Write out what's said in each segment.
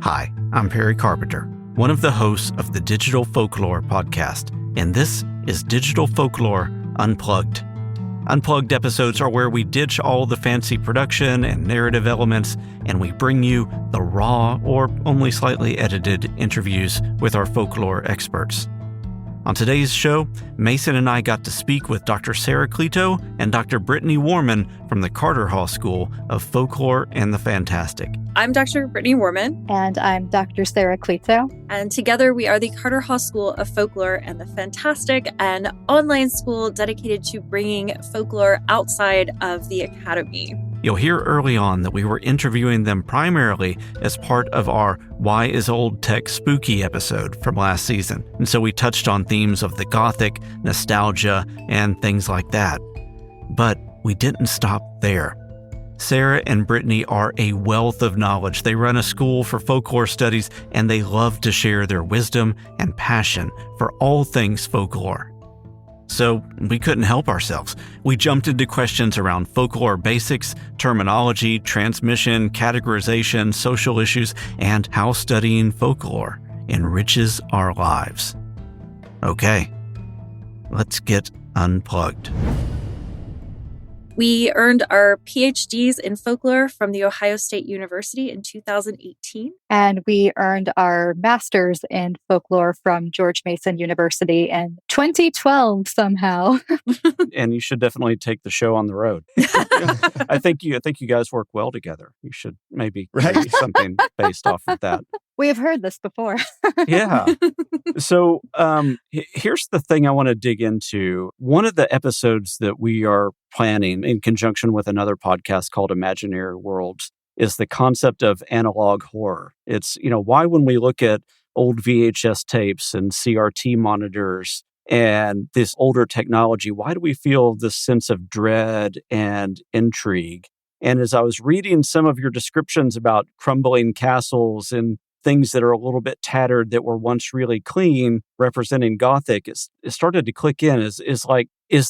Hi, I'm Perry Carpenter, one of the hosts of the Digital Folklore podcast, and this is Digital Folklore Unplugged. Unplugged episodes are where we ditch all the fancy production and narrative elements, and we bring you the raw or only slightly edited interviews with our folklore experts. On today's show, Mason and I got to speak with Dr. Sara Cleto and Dr. Brittany Warman from the Carterhaugh School of Folklore and the Fantastic. I'm Dr. Brittany Warman. And I'm Dr. Sara Cleto. And together we are the Carterhaugh School of Folklore and the Fantastic, an online school dedicated to bringing folklore outside of the academy. You'll hear early on that we were interviewing them primarily as part of our Why is Old Tech Spooky episode from last season. And so we touched on themes of the Gothic, nostalgia, and things like that. But we didn't stop there. Sara and Brittney are a wealth of knowledge. They run a school for folklore studies, and they love to share their wisdom and passion for all things folklore. So we couldn't help ourselves. We jumped into questions around folklore basics, terminology, transmission, categorization, social issues, and how studying folklore enriches our lives. Okay, let's get unplugged. We earned our PhDs in folklore from The Ohio State University in 2018. And we earned our master's in folklore from George Mason University in 2012 somehow. And you should definitely take the show on the road. I think you guys work well together. You should maybe create something based off of that. We have heard this before. Yeah. So here's the thing I want to dig into. One of the episodes that we are planning in conjunction with another podcast called Imaginary Worlds is the concept of analog horror. It's, why when we look at old VHS tapes and CRT monitors and this older technology, why do we feel this sense of dread and intrigue? And as I was reading some of your descriptions about crumbling castles and things that are a little bit tattered that were once really clean, representing Gothic, it started to click in. Is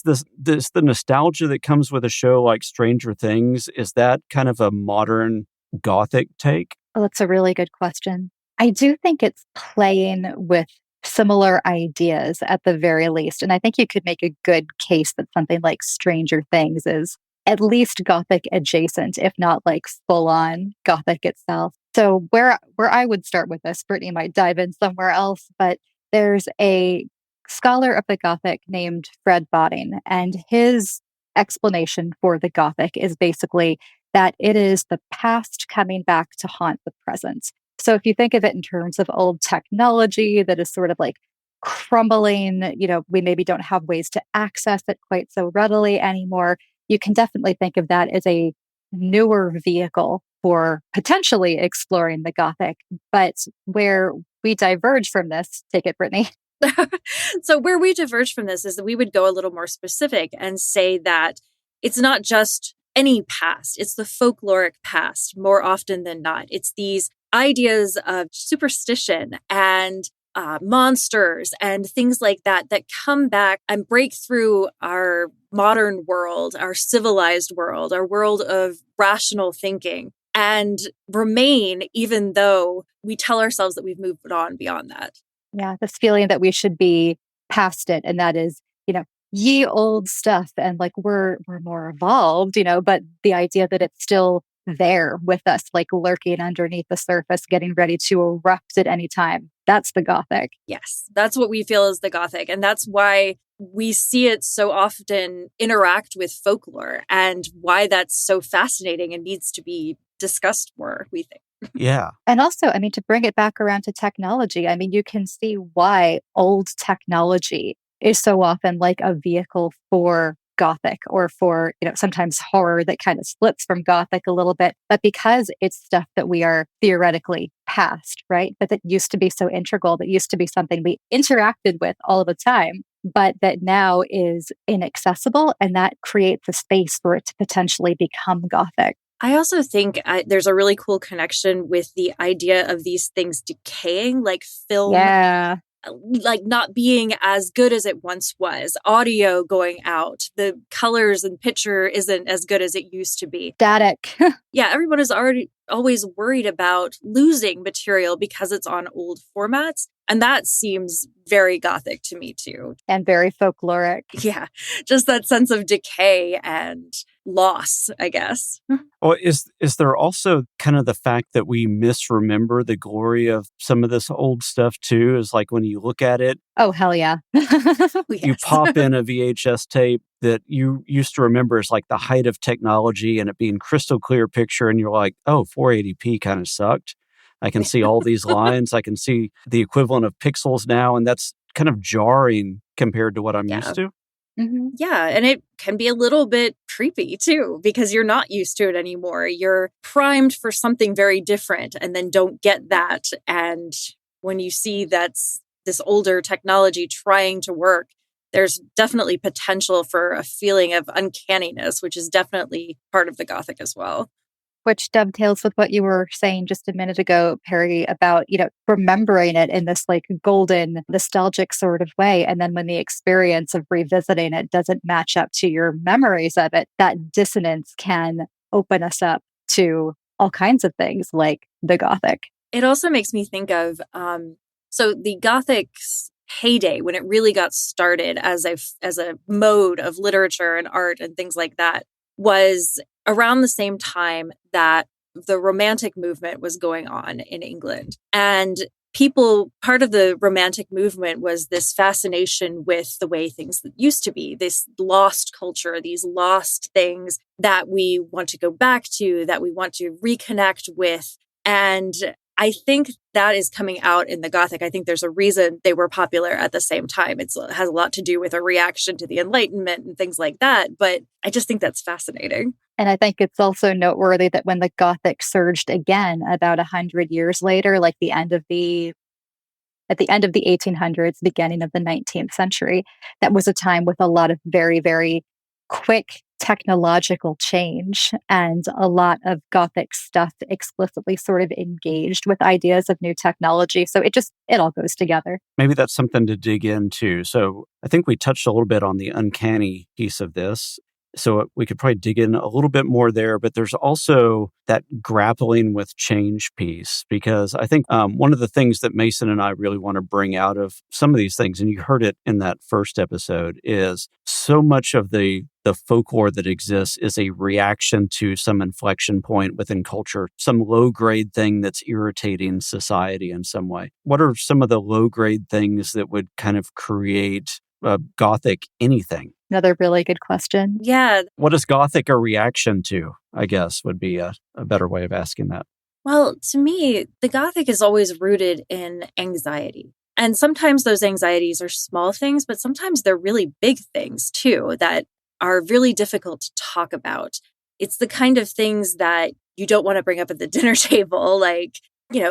this the nostalgia that comes with a show like Stranger Things? Is that kind of a modern Gothic take? Well, that's a really good question. I do think it's playing with similar ideas at the very least. And I think you could make a good case that something like Stranger Things is at least Gothic adjacent, if not like full on Gothic itself. So where I would start with this, Brittany might dive in somewhere else, but there's a scholar of the Gothic named Fred Botting, and his explanation for the Gothic is basically that it is the past coming back to haunt the present. So if you think of it in terms of old technology that is sort of like crumbling, we maybe don't have ways to access it quite so readily anymore, you can definitely think of that as a newer vehicle for potentially exploring the Gothic. But where we diverge from this, take it, Brittany. So where we diverge from this is that we would go a little more specific and say that it's not just any past, it's the folkloric past more often than not. It's these ideas of superstition and monsters and things like that come back and break through our modern world, our civilized world, our world of rational thinking, and remain even though we tell ourselves that we've moved on beyond that. Yeah, this feeling that we should be past it. And that is, ye old stuff. And like we're more evolved, but the idea that it's still there with us, like lurking underneath the surface, getting ready to erupt at any time. That's the Gothic. Yes, that's what we feel is the Gothic. And that's why we see it so often interact with folklore and why that's so fascinating and needs to be discussed more, we think. Yeah. And also, to bring it back around to technology, you can see why old technology is so often like a vehicle for Gothic or for, sometimes horror that kind of splits from Gothic a little bit, but because it's stuff that we are theoretically past, right? But that used to be so integral, that used to be something we interacted with all the time, but that now is inaccessible, and that creates a space for it to potentially become Gothic. I also think there's a really cool connection with the idea of these things decaying, like film like not being as good as it once was, audio going out, the colors and picture isn't as good as it used to be. Static. Yeah, everyone is always worried about losing material because it's on old formats. And that seems very Gothic to me too. And very folkloric. Yeah, just that sense of decay and loss, I guess. Well, is there also kind of the fact that we misremember the glory of some of this old stuff too? Is like when you look at it, Oh, hell yeah. you pop in a VHS tape that you used to remember as like the height of technology and it being crystal clear picture, and you're like, oh, 480p kind of sucked. I can see all these lines. I can see the equivalent of pixels now, and that's kind of jarring compared to what I'm used to. Mm-hmm. Yeah, and it can be a little bit creepy too, because you're not used to it anymore. You're primed for something very different and then don't get that. And when you see that's this older technology trying to work, there's definitely potential for a feeling of uncanniness, which is definitely part of the Gothic as well. Which dovetails with what you were saying just a minute ago, Perry, about, remembering it in this like golden, nostalgic sort of way. And then when the experience of revisiting it doesn't match up to your memories of it, that dissonance can open us up to all kinds of things like the Gothic. It also makes me think of, so the Gothic's heyday, when it really got started as a mode of literature and art and things like that, was around the same time that the Romantic movement was going on in England. And part of the Romantic movement was this fascination with the way things used to be, this lost culture, these lost things that we want to go back to, that we want to reconnect with. And I think that is coming out in the Gothic. I think there's a reason they were popular at the same time. It has a lot to do with a reaction to the Enlightenment and things like that. But I just think that's fascinating. And I think it's also noteworthy that when the Gothic surged again about 100 years later, like at the end of the 1800s, beginning of the 19th century, that was a time with a lot of very, very quick technological change, and a lot of Gothic stuff explicitly sort of engaged with ideas of new technology. So it all goes together. Maybe that's something to dig into. So I think we touched a little bit on the uncanny piece of this. So we could probably dig in a little bit more there, but there's also that grappling with change piece, because I think one of the things that Mason and I really want to bring out of some of these things, and you heard it in that first episode, is so much of the folklore that exists is a reaction to some inflection point within culture, some low-grade thing that's irritating society in some way. What are some of the low-grade things that would kind of create Gothic anything? Another really good question. Yeah. What is Gothic a reaction to, I guess, would be a better way of asking that. Well, to me, the Gothic is always rooted in anxiety. And sometimes those anxieties are small things, but sometimes they're really big things too that are really difficult to talk about. It's the kind of things that you don't want to bring up at the dinner table, like,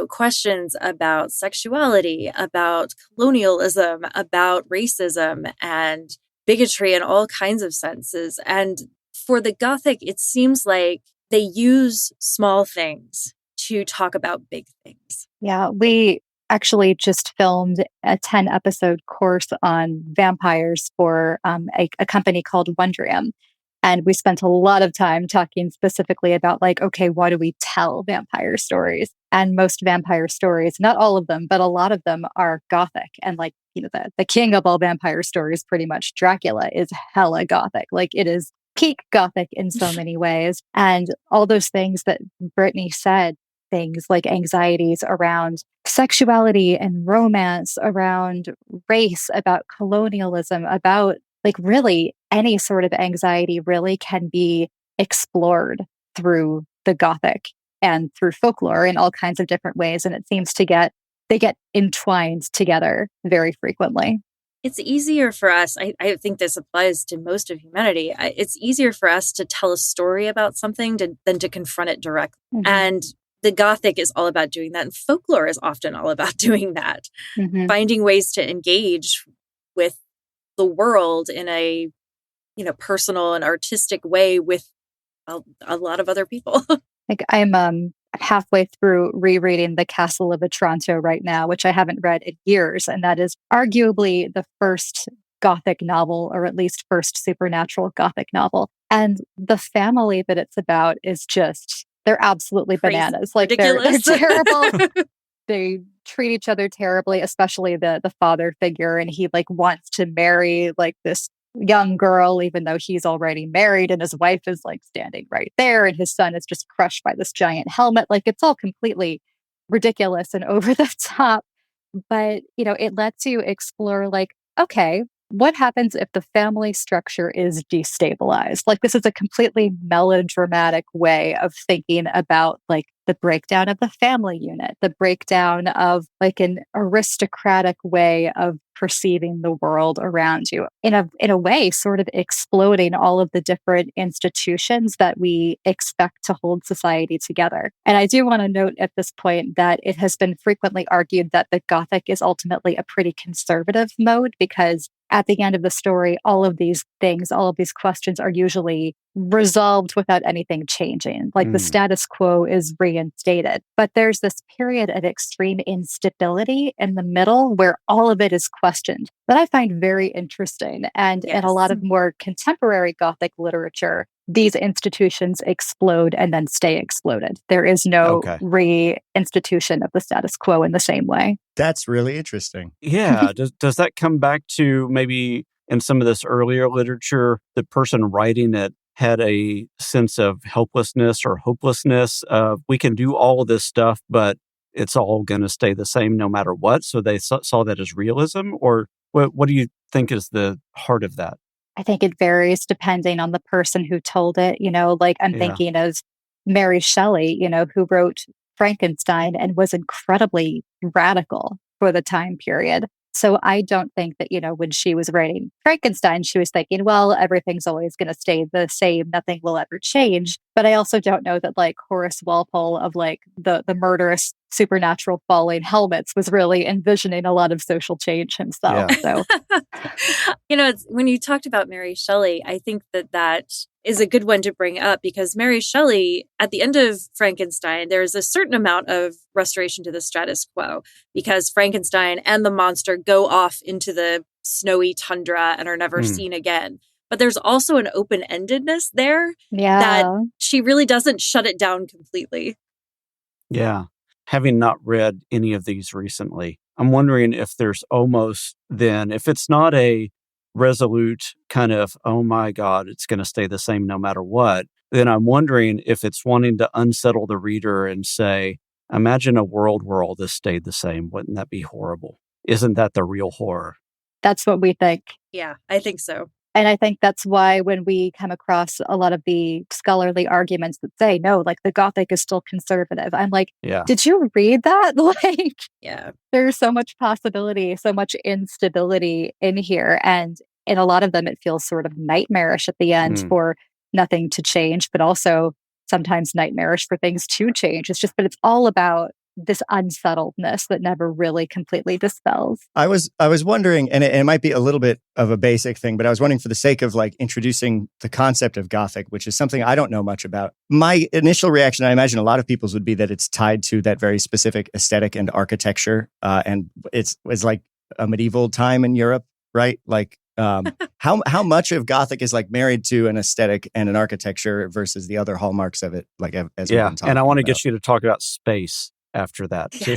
questions about sexuality, about colonialism, about racism and bigotry in all kinds of senses. And for the Gothic, it seems like they use small things to talk about big things. Yeah, we actually just filmed a 10-episode course on vampires for a company called Wondrium. And we spent a lot of time talking specifically about okay, why do we tell vampire stories? And most vampire stories, not all of them, but a lot of them are Gothic. And the king of all vampire stories, pretty much Dracula, is hella Gothic. It is peak Gothic in so many ways. And all those things that Brittany said, things like anxieties around sexuality and romance, around race, about colonialism, about really any sort of anxiety really can be explored through the Gothic and through folklore in all kinds of different ways. And it seems they get entwined together very frequently. It's easier for us, I think this applies to most of humanity, it's easier for us to tell a story about something than to confront it directly. Mm-hmm. And the Gothic is all about doing that. And folklore is often all about doing that. Mm-hmm. Finding ways to engage with the world in a, personal and artistic way with a lot of other people. I halfway through rereading The Castle of Otranto right now, which I haven't read in years. And that is arguably the first Gothic novel, or at least first supernatural Gothic novel. And the family that it's about is just, they're absolutely Crazy. bananas. Like they're terrible. They treat each other terribly, especially the father figure. And he like wants to marry like this young girl, even though he's already married, and his wife is like standing right there, and his son is just crushed by this giant helmet. Like it's all completely ridiculous and over the top. But, it lets you explore like, okay, what happens if the family structure is destabilized? Like this is a completely melodramatic way of thinking about like the breakdown of the family unit, the breakdown of like an aristocratic way of perceiving the world around you, in a way sort of exploding all of the different institutions that we expect to hold society together. And I do want to note at this point that it has been frequently argued that the Gothic is ultimately a pretty conservative mode, because at the end of the story, all of these things, all of these questions are usually resolved without anything changing. Like the status quo is reinstated. But there's this period of extreme instability in the middle where all of it is questioned that I find very interesting. And in a lot of more contemporary Gothic literature, these institutions explode and then stay exploded. There is no reinstitution of the status quo in the same way. That's really interesting. Yeah. Does that come back to maybe in some of this earlier literature, the person writing it had a sense of helplessness or hopelessness of we can do all of this stuff, but it's all going to stay the same no matter what? So they saw that as realism? Or what do you think is the heart of that? I think it varies depending on the person who told it. Like I'm thinking of Mary Shelley, who wrote Frankenstein and was incredibly radical for the time period. So I don't think that, when she was writing Frankenstein, she was thinking, well, everything's always going to stay the same. Nothing will ever change. But I also don't know that like Horace Walpole of like the murderous supernatural falling helmets was really envisioning a lot of social change himself. Yeah. So, when you talked about Mary Shelley, I think that is a good one to bring up, because Mary Shelley, at the end of Frankenstein, there's a certain amount of restoration to the status quo, because Frankenstein and the monster go off into the snowy tundra and are never seen again. But there's also an open-endedness there that she really doesn't shut it down completely. Yeah. Having not read any of these recently, I'm wondering if there's almost then, if it's not a resolute kind of, oh my God, it's going to stay the same no matter what, then I'm wondering if it's wanting to unsettle the reader and say, imagine a world where all this stayed the same. Wouldn't that be horrible? Isn't that the real horror? That's what we think. Yeah, I think so. And I think that's why when we come across a lot of the scholarly arguments that say, no, like the Gothic is still conservative, I'm like, did you read that? There's so much possibility, so much instability in here. And in a lot of them, it feels sort of nightmarish at the end for nothing to change, but also sometimes nightmarish for things to change. But it's all about this unsettledness that never really completely dispels. I was wondering, and it might be a little bit of a basic thing, but I was wondering, for the sake of like introducing the concept of Gothic, which is something I don't know much about. My initial reaction, I imagine a lot of people's, would be that it's tied to that very specific aesthetic and architecture, and it's like a medieval time in Europe, right? Like how much of Gothic is like married to an aesthetic and an architecture versus the other hallmarks of it, like as we've been talking and I want to about. get you to talk about space after that too.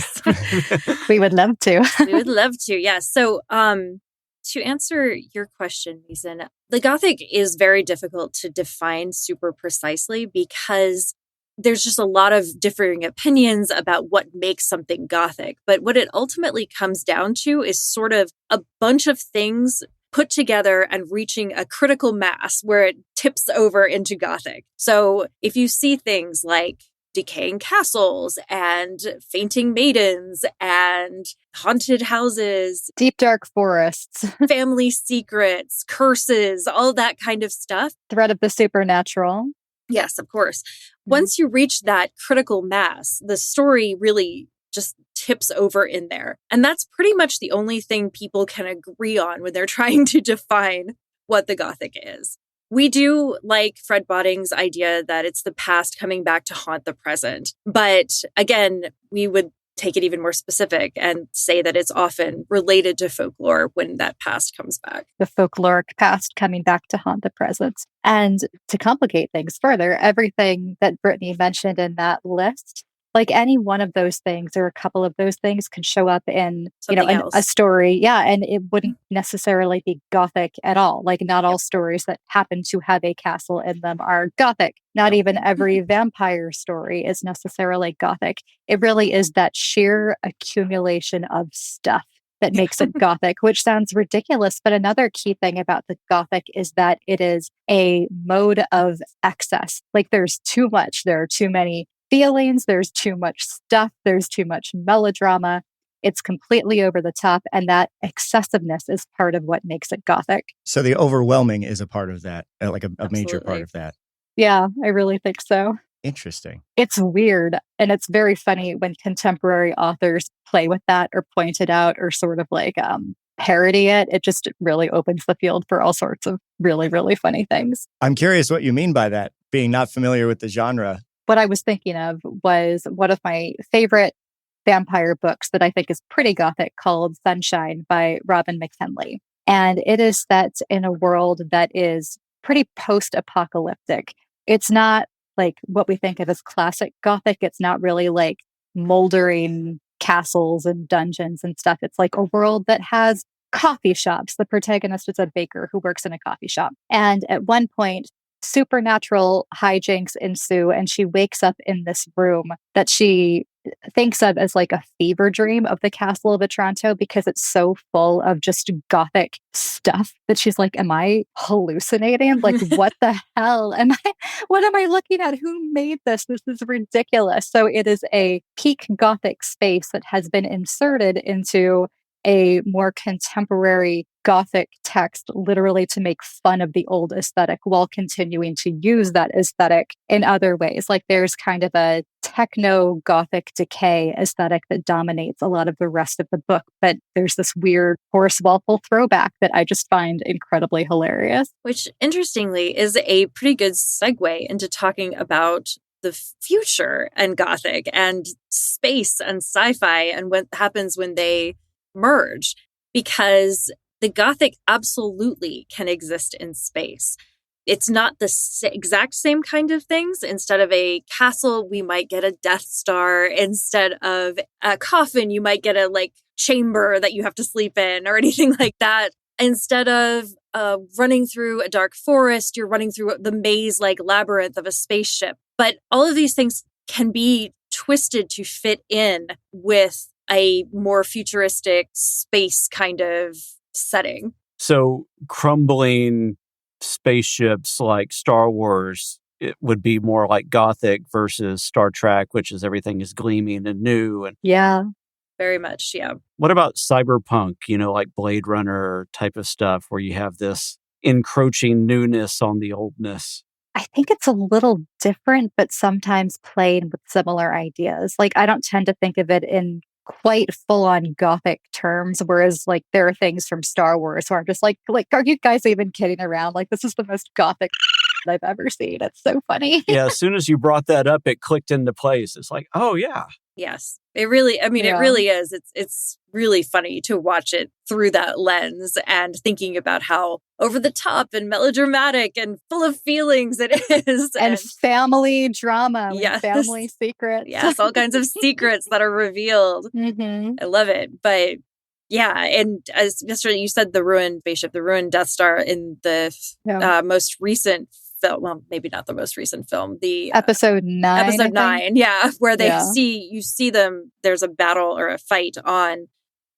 We would love to. We would love to. Yeah. So to answer your question, Mason, the Gothic is very difficult to define super precisely, because there's just a lot of differing opinions about what makes something Gothic. But what it ultimately comes down to is sort of a bunch of things put together and reaching a critical mass where it tips over into Gothic. So if you see things like decaying castles and fainting maidens and haunted houses, deep dark forests, family secrets, curses, all that kind of stuff. Threat of the supernatural. Yes, of course. Once you reach that critical mass, the story really just tips over in there. And that's pretty much the only thing people can agree on when they're trying to define what the Gothic is. We do like Fred Botting's idea that it's the past coming back to haunt the present. But again, we would take it even more specific and say that it's often related to folklore when that past comes back. The folkloric past coming back to haunt the present. And to complicate things further, everything that Brittany mentioned in that list, like any one of those things or a couple of those things can show up in, a story. Yeah. And it wouldn't necessarily be Gothic at all. Like not all stories that happen to have a castle in them are Gothic. Not even every vampire story is necessarily Gothic. It really is that sheer accumulation of stuff that makes it Gothic, which sounds ridiculous. But another key thing about the Gothic is that it is a mode of excess. Like there's too much. There are too many feelings, there's too much stuff, there's too much melodrama. It's completely over the top, and that excessiveness is part of what makes it Gothic. So the overwhelming is a part of that, like a major part of that. Yeah, I really think so. Interesting. It's weird, and it's very funny when contemporary authors play with that or point it out or sort of like parody it. It just really opens the field for all sorts of really, really funny things. I'm curious what you mean by that, being not familiar with the genre. What I was thinking of was one of my favorite vampire books that I think is pretty Gothic called Sunshine by Robin McKinley. And it is set in a world that is pretty post-apocalyptic. It's not like what we think of as classic Gothic. It's not really like moldering castles and dungeons and stuff. It's like a world that has coffee shops. The protagonist is a baker who works in a coffee shop. And at one point, supernatural hijinks ensue, and she wakes up in this room that she thinks of as like a fever dream of the Castle of Otranto because it's so full of just Gothic stuff that she's like, am I hallucinating? Like, what the hell what am I looking at? Who made this? This is ridiculous. So it is a peak Gothic space that has been inserted into a more contemporary Gothic text, literally to make fun of the old aesthetic while continuing to use that aesthetic in other ways. Like there's kind of a techno Gothic decay aesthetic that dominates a lot of the rest of the book, but there's this weird Horace Walpole throwback that I just find incredibly hilarious. Which, interestingly, is a pretty good segue into talking about the future and Gothic and space and sci-fi and what happens when they merge, because the Gothic absolutely can exist in space. It's not the exact same kind of things. Instead of a castle, we might get a Death Star. Instead of a coffin, you might get a chamber that you have to sleep in or anything like that. Instead of running through a dark forest, you're running through the maze-like labyrinth of a spaceship. But all of these things can be twisted to fit in with a more futuristic space kind of setting. So crumbling spaceships like Star Wars, it would be more like Gothic versus Star Trek, which is everything is gleaming and new. And yeah, very much. Yeah. What about cyberpunk, like Blade Runner type of stuff where you have this encroaching newness on the oldness? I think it's a little different, but sometimes playing with similar ideas. Like I don't tend to think of it in quite full-on Gothic terms, whereas there are things from Star Wars where I'm just like, are you guys even kidding around? Like, this is the most Gothic I've ever seen. It's so funny. Yeah, as soon as you brought that up, it clicked into place. It's like, oh yeah. Yes. It really, it really is. It's really funny to watch it through that lens and thinking about how over the top and melodramatic and full of feelings it is. And family drama. Yes. Family secrets. Yes. All kinds of secrets that are revealed. Mm-hmm. I love it. But yeah. And as yesterday you said, the ruined spaceship, the ruined Death Star in the most recent film, well, maybe not the most recent film, the episode 9. Episode 9, yeah, where you see them, there's a battle or a fight on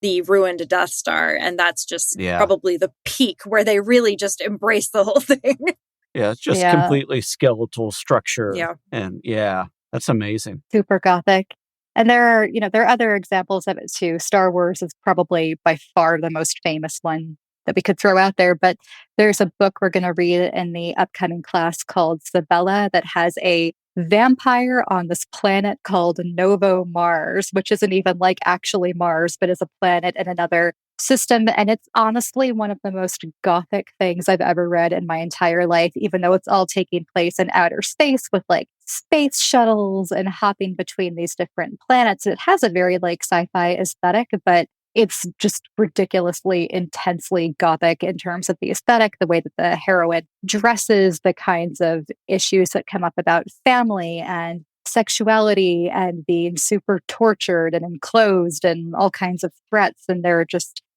the ruined Death Star, and that's just probably the peak where they really just embrace the whole thing. Yeah, it's just completely skeletal structure. Yeah. And that's amazing. Super Gothic. And there are other examples of it too. Star Wars is probably by far the most famous one that we could throw out there, but there's a book we're going to read in the upcoming class called Sabella that has a vampire on this planet called Novo Mars, which isn't even actually Mars, but is a planet in another system. And it's honestly one of the most Gothic things I've ever read in my entire life, even though it's all taking place in outer space with like space shuttles and hopping between these different planets. It has a very like sci-fi aesthetic, but it's just ridiculously intensely Gothic in terms of the aesthetic, the way that the heroine dresses, the kinds of issues that come up about family and sexuality and being super tortured and enclosed and all kinds of threats. And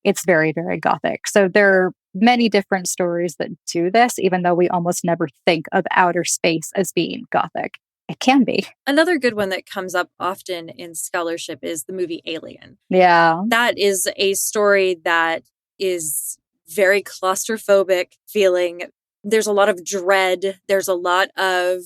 it's very, very Gothic. So there are many different stories that do this, even though we almost never think of outer space as being Gothic. It can be. Another good one that comes up often in scholarship is the movie Alien. Yeah. That is a story that is very claustrophobic feeling. There's a lot of dread. There's a lot of,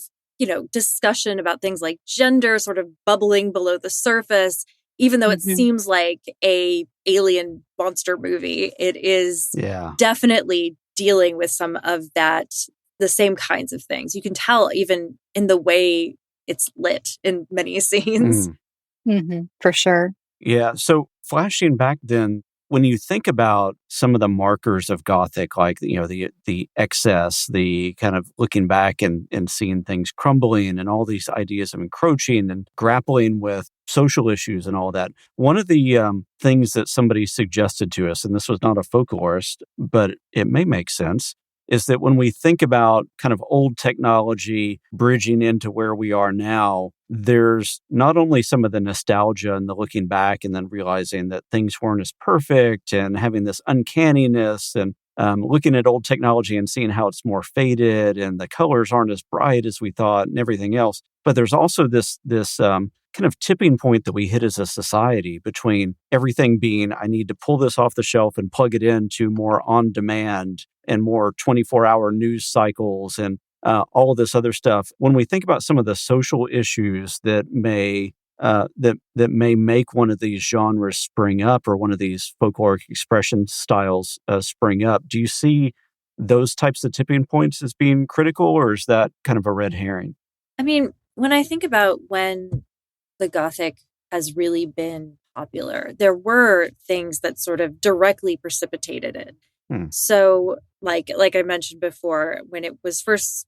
discussion about things like gender sort of bubbling below the surface. Even though it seems like a alien monster movie, it is definitely dealing with some of that, the same kinds of things. You can tell even in the way it's lit in many scenes. For sure. Yeah. So flashing back then, when you think about some of the markers of Gothic, like, the excess, the kind of looking back and seeing things crumbling and all these ideas of encroaching and grappling with social issues and all that. One of the things that somebody suggested to us, and this was not a folklorist, but it may make sense, is that when we think about kind of old technology bridging into where we are now, there's not only some of the nostalgia and the looking back and then realizing that things weren't as perfect and having this uncanniness and looking at old technology and seeing how it's more faded and the colors aren't as bright as we thought and everything else. But there's also this kind of tipping point that we hit as a society between everything being, I need to pull this off the shelf and plug it into more on demand and more 24-hour news cycles and all of this other stuff. When we think about some of the social issues that may make one of these genres spring up or one of these folkloric expression styles spring up, do you see those types of tipping points as being critical, or is that kind of a red herring? I mean, when I think about when the Gothic has really been popular, there were things that sort of directly precipitated it. So like I mentioned before, when it was first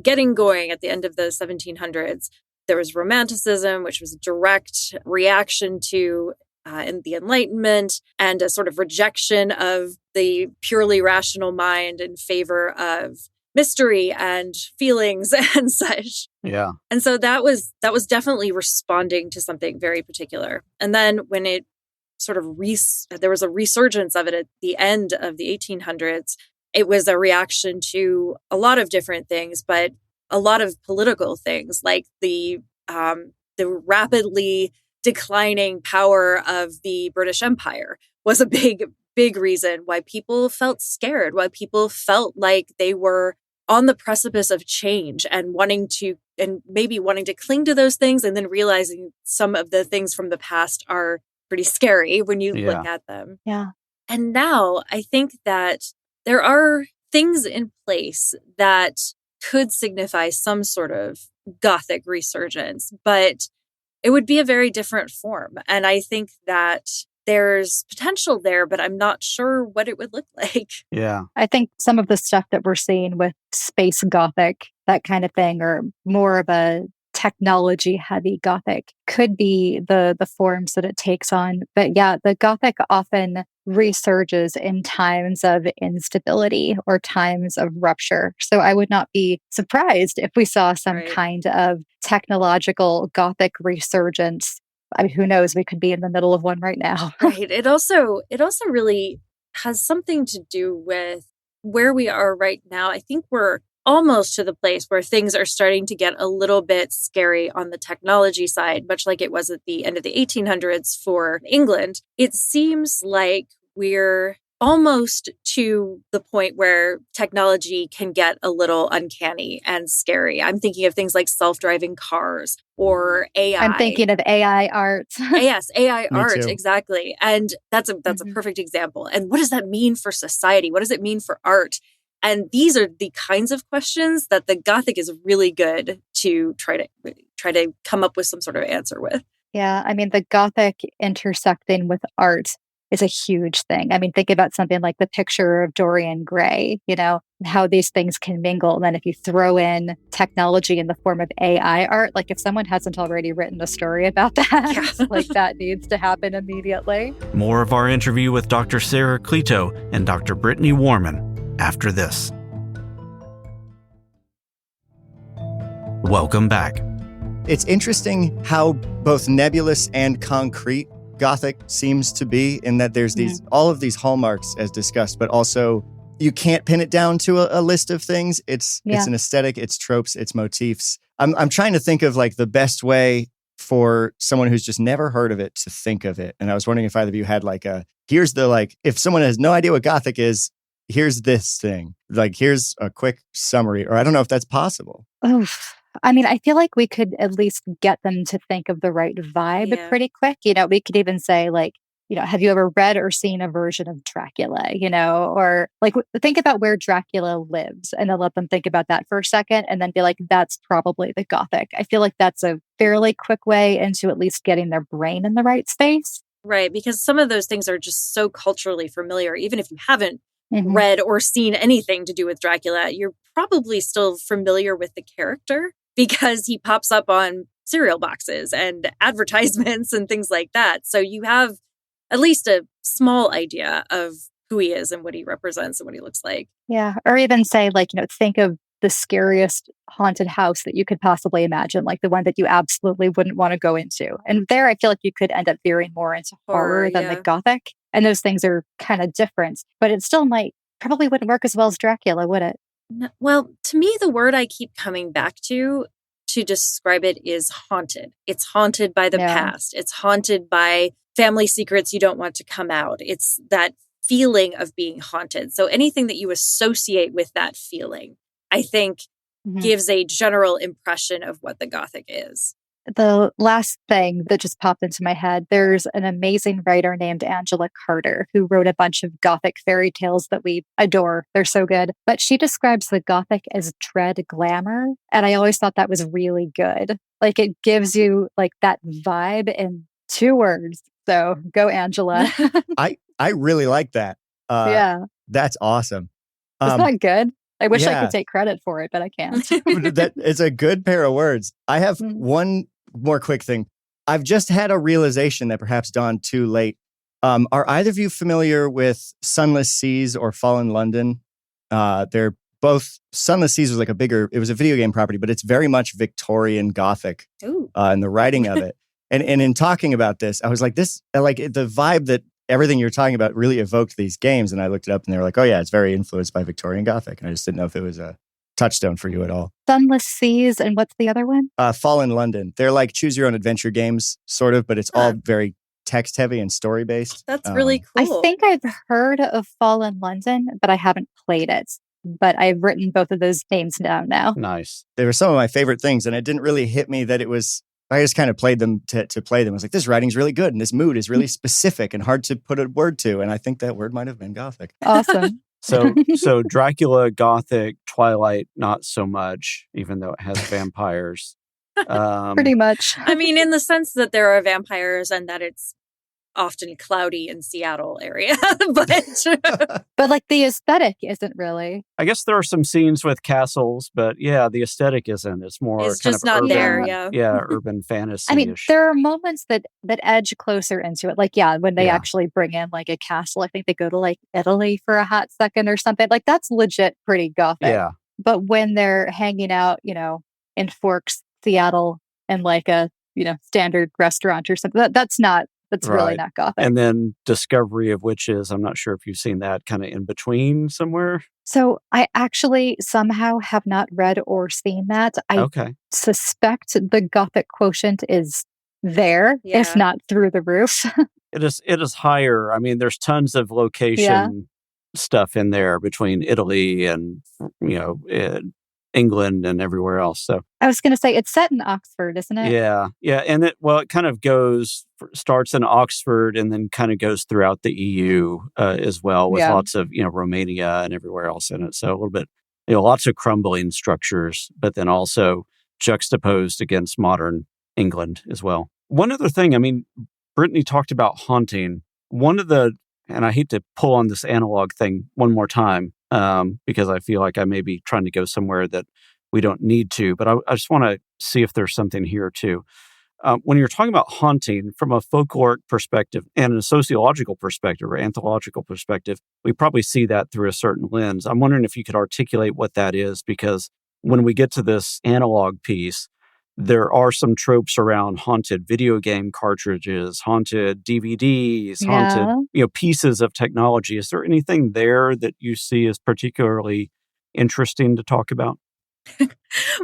getting going at the end of the 1700s, there was Romanticism, which was a direct reaction to the Enlightenment and a sort of rejection of the purely rational mind in favor of mystery and feelings and such. Yeah. And so that was definitely responding to something very particular. And then when it sort of there was a resurgence of it at the end of the 1800s, it was a reaction to a lot of different things, but a lot of political things like the rapidly declining power of the British Empire was a big reason why people felt scared, why people felt like they were on the precipice of change and maybe wanting to cling to those things and then realizing some of the things from the past are pretty scary when you look at them. Yeah. And now I think that there are things in place that could signify some sort of Gothic resurgence, but it would be a very different form. And I think that there's potential there, but I'm not sure what it would look like. Yeah. I think some of the stuff that we're seeing with space Gothic, that kind of thing, or more of a technology heavy Gothic could be the forms that it takes on. But yeah, the Gothic often resurges in times of instability or times of rupture. So I would not be surprised if we saw some kind of technological Gothic resurgence. I mean, who knows? We could be in the middle of one right now. Right. It also really has something to do with where we are right now. I think we're almost to the place where things are starting to get a little bit scary on the technology side, much like it was at the end of the 1800s for England. It seems like we're almost to the point where technology can get a little uncanny and scary. I'm thinking of things like self-driving cars or AI. I'm thinking of AI art. Yes, AI art, too. Exactly. And that's a perfect example. And what does that mean for society? What does it mean for art? And these are the kinds of questions that the Gothic is really good to try to come up with some sort of answer with. Yeah, I mean, the Gothic intersecting with art is a huge thing. I mean, think about something like the picture of Dorian Gray, how these things can mingle. And then if you throw in technology in the form of AI art, like if someone hasn't already written a story about that, like that needs to happen immediately. More of our interview with Dr. Sara Cleto and Dr. Brittany Warman after this. Welcome back. It's interesting how both nebulous and concrete Gothic seems to be, in that there's all of these hallmarks as discussed, but also you can't pin it down to a list of things. It's an aesthetic, it's tropes, it's motifs. I'm trying to think of like the best way for someone who's just never heard of it to think of it. And I was wondering if either of you had if someone has no idea what Gothic is, here's this thing. Like, here's a quick summary, or I don't know if that's possible. Oof. I mean, I feel like we could at least get them to think of the right vibe pretty quick. We could even say like, have you ever read or seen a version of Dracula, or like think about where Dracula lives, and then let them think about that for a second and then be like, that's probably the Gothic. I feel like that's a fairly quick way into at least getting their brain in the right space. Right. Because some of those things are just so culturally familiar. Even if you haven't read or seen anything to do with Dracula, you're probably still familiar with the character, because he pops up on cereal boxes and advertisements and things like that. So you have at least a small idea of who he is and what he represents and what he looks like. Yeah. Or even say like, think of the scariest haunted house that you could possibly imagine, like the one that you absolutely wouldn't want to go into. And there, I feel like you could end up veering more into horror than the Gothic. And those things are kind of different, but it still probably wouldn't work as well as Dracula, would it? No, well, to me, the word I keep coming back to describe it is haunted. It's haunted by the past. It's haunted by family secrets you don't want to come out. It's that feeling of being haunted. So anything that you associate with that feeling, I think, gives a general impression of what the Gothic is. The last thing that just popped into my head, there's an amazing writer named Angela Carter who wrote a bunch of Gothic fairy tales that we adore. They're so good. But she describes the Gothic as dread glamour. And I always thought that was really good. Like it gives you like that vibe in 2 words. So go, Angela. I really like that. Yeah. That's awesome. Isn't that good? I wish I could take credit for it, but I can't. It's a good pair of words. I have one more quick thing. I've just had a realization that perhaps dawned too late. Are either of you familiar with Sunless Seas or Fallen London? They're both, Sunless Seas was like it was a video game property, but it's very much Victorian Gothic in the writing of it. And in talking about this, I was like, the vibe that everything you're talking about really evoked these games. And I looked it up and they were like, oh yeah, it's very influenced by Victorian Gothic. And I just didn't know if it was a touchstone for you at all. Sunless Seas, and what's the other one? Fallen London. They're like choose your own adventure games, sort of, but it's all very text heavy and story based. That's really cool. I think I've heard of Fallen London, but I haven't played it. But I've written both of those names down now. Nice. They were some of my favorite things, and it didn't really hit me that it was, I just kind of played them to play them. I was like, this writing's really good, and this mood is really specific and hard to put a word to. And I think that word might have been Gothic. Awesome. So Dracula, Gothic, Twilight, not so much, even though it has vampires. Pretty much. I mean, in the sense that there are vampires and that it's often cloudy in Seattle area, but like the aesthetic isn't really. I guess there are some scenes with castles, but yeah, the aesthetic isn't. It's more it's kind just of not urban, there. Yeah, urban fantasy. I mean, there are moments that edge closer into it. Like, when they actually bring in like a castle, I think they go to like Italy for a hot second or something. Like that's legit pretty Gothic. Yeah. But when they're hanging out, in Forks, Seattle, and like a standard restaurant or something, that's really not Gothic. And then Discovery of Witches, I'm not sure if you've seen that kind of in between somewhere. So I actually somehow have not read or seen that. I suspect the Gothic quotient is there, if not through the roof. It is higher. I mean, there's tons of location stuff in there between Italy and, England and everywhere else. So I was going to say it's set in Oxford, isn't it? Yeah. And it kind of starts in Oxford and then kind of goes throughout the EU as well, with lots of, Romania and everywhere else in it. So a little bit, lots of crumbling structures, but then also juxtaposed against modern England as well. One other thing, I mean, Brittany talked about haunting. One of the and I hate to pull on this analog thing one more time because I feel like I may be trying to go somewhere that we don't need to, but I just want to see if there's something here too. When you're talking about haunting from a folkloric perspective and a sociological perspective or anthropological perspective, we probably see that through a certain lens. I'm wondering if you could articulate what that is, because when we get to this analog piece, there are some tropes around haunted video game cartridges, haunted DVDs, haunted, pieces of technology. Is there anything there that you see as particularly interesting to talk about?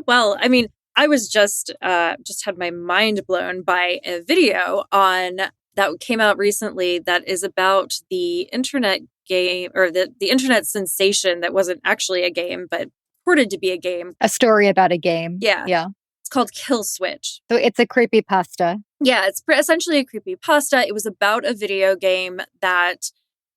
Well, I mean, I was just had my mind blown by a video on that came out recently that is about the internet game, or the internet sensation that wasn't actually a game, but purported to be a game. A story about a game. Yeah. Yeah. It's called Kill Switch. So it's a creepypasta. Yeah, it's essentially a creepypasta. It was about a video game that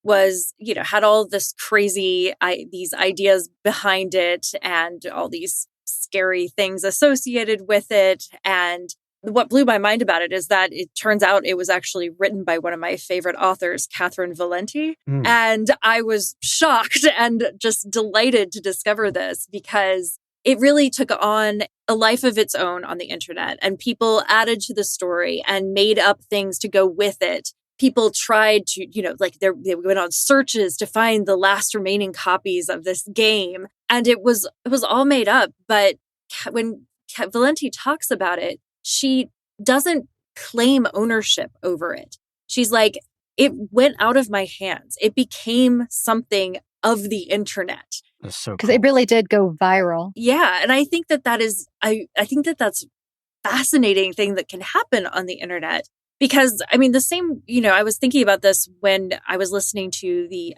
was, had all this crazy, these ideas behind it and all these scary things associated with it. And what blew my mind about it is that it turns out it was actually written by one of my favorite authors, Catherine Valenti. And I was shocked and just delighted to discover this, because it really took on a life of its own on the internet, and people added to the story and made up things to go with it. People tried to, they went on searches to find the last remaining copies of this game. And it was all made up. But when Valenti talks about it, she doesn't claim ownership over it. She's like, it went out of my hands. It became something of the internet. That's so cool. Because it really did go viral. Yeah. And I think that is, I think that's fascinating thing that can happen on the internet. Because, I mean, the same, I was thinking about this when I was listening to the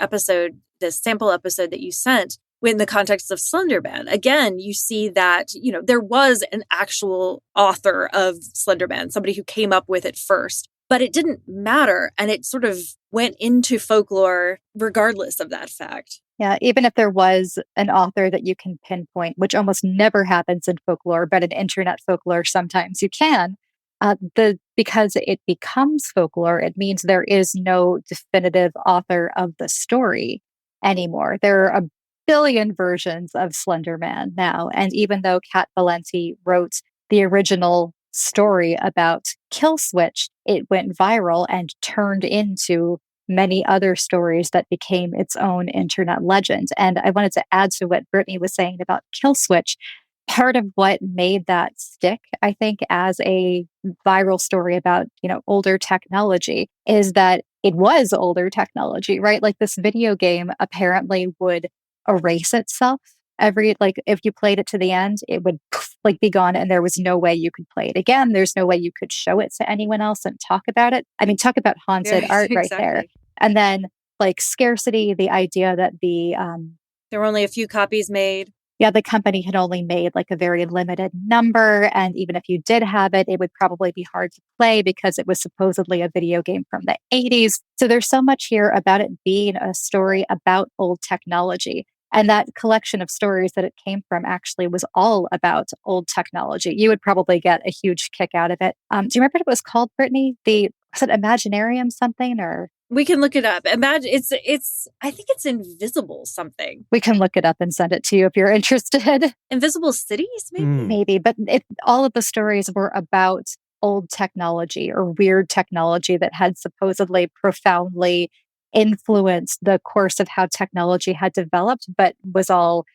sample episode that you sent in the context of Slender Man. Again, you see that, there was an actual author of Slender Man, somebody who came up with it first, but it didn't matter. And it sort of went into folklore regardless of that fact. Yeah, even if there was an author that you can pinpoint, which almost never happens in folklore, but in internet folklore, sometimes you can. Because it becomes folklore, it means there is no definitive author of the story anymore. There are a billion versions of Slender Man now. And even though Cat Valenti wrote the original story about Kill Switch, it went viral and turned into many other stories that became its own internet legend. And I wanted to add to what Brittany was saying about Kill Switch. Part of what made that stick, I think, as a viral story about, older technology is that it was older technology, right? Like this video game apparently would erase itself if you played it to the end, it would be gone, and there was no way you could play it again. There's no way you could show it to anyone else and talk about it. I mean, talk about haunted art right there. And then scarcity, the idea that there were only a few copies made. Yeah, the company had only made a very limited number. And even if you did have it, it would probably be hard to play because it was supposedly a video game from the 80s. So there's so much here about it being a story about old technology. And that collection of stories that it came from actually was all about old technology. You would probably get a huge kick out of it. Do you remember what it was called, Brittany? Was it Imaginarium something, or? We can look it up. Imagine I think it's Invisible something. We can look it up and send it to you if you're interested. Invisible Cities, maybe? Maybe. But all of the stories were about old technology or weird technology that had supposedly profoundly influenced the course of how technology had developed, but was all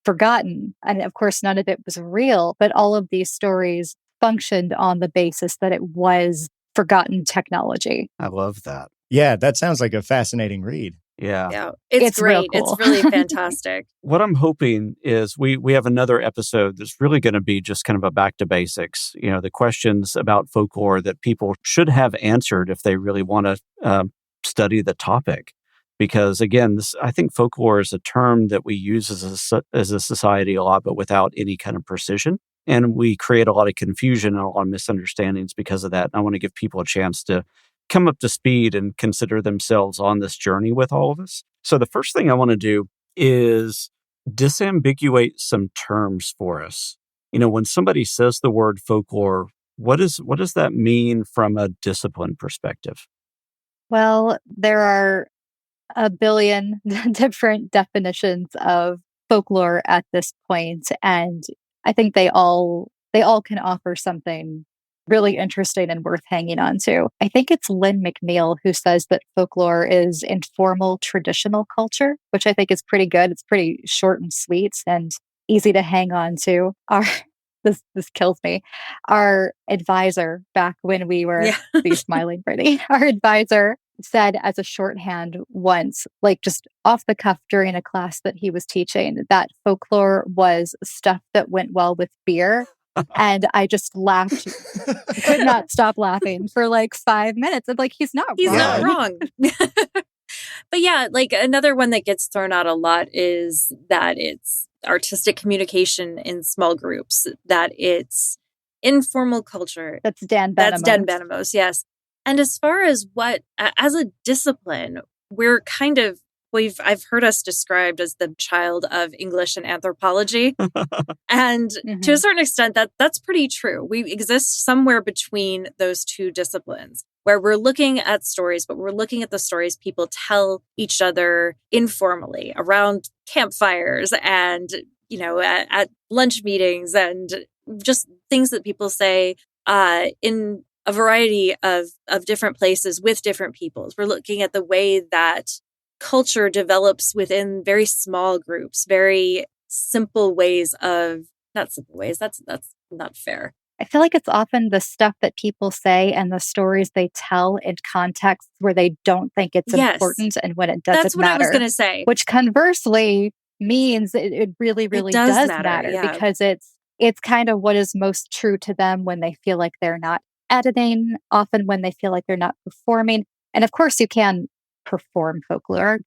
forgotten. And of course, none of it was real. But all of these stories functioned on the basis that it was forgotten technology. I love that. Yeah, that sounds like a fascinating read. Yeah. It's great. Cool. It's really fantastic. What I'm hoping is we have another episode that's really going to be just kind of a back to basics. The questions about folklore that people should have answered if they really want to study the topic. Because again, I think folklore is a term that we use as a society a lot, but without any kind of precision. And we create a lot of confusion and a lot of misunderstandings because of that. And I want to give people a chance to come up to speed and consider themselves on this journey with all of us. So the first thing I want to do is disambiguate some terms for us. When somebody says the word folklore, what does that mean from a discipline perspective? Well, there are a billion different definitions of folklore at this point, and I think they all can offer something really interesting and worth hanging on to. I think it's Lynn McNeil who says that folklore is informal traditional culture, which I think is pretty good. It's pretty short and sweet and easy to hang on to. This kills me. Our advisor back when we were be smiling, Brittany. Our advisor said as a shorthand once, like just off the cuff during a class that he was teaching, that folklore was stuff that went well with beer. And I just laughed, could not stop laughing for like 5 minutes. I'm like, he's not wrong. But yeah, like another one that gets thrown out a lot is that it's artistic communication in small groups, that it's informal culture. That's Dan Benamos. That's Dan Benamos, yes. And as far as what, as a discipline, we're kind of, I've heard us described as the child of English and anthropology. And to a certain extent, that's pretty true. We exist somewhere between those two disciplines where we're looking at stories, but we're looking at the stories people tell each other informally around campfires and, at lunch meetings and just things that people say in a variety of different places with different peoples. We're looking at the way that culture develops within very small groups, very simple ways of, not simple ways, that's not fair. I feel like it's often the stuff that people say and the stories they tell in contexts where they don't think it's important and when it doesn't matter. That's what I was going to say. Which conversely means it really, really does matter because it's kind of what is most true to them when they feel like they're not editing, often when they feel like they're not performing. And of course, you can perform folklore.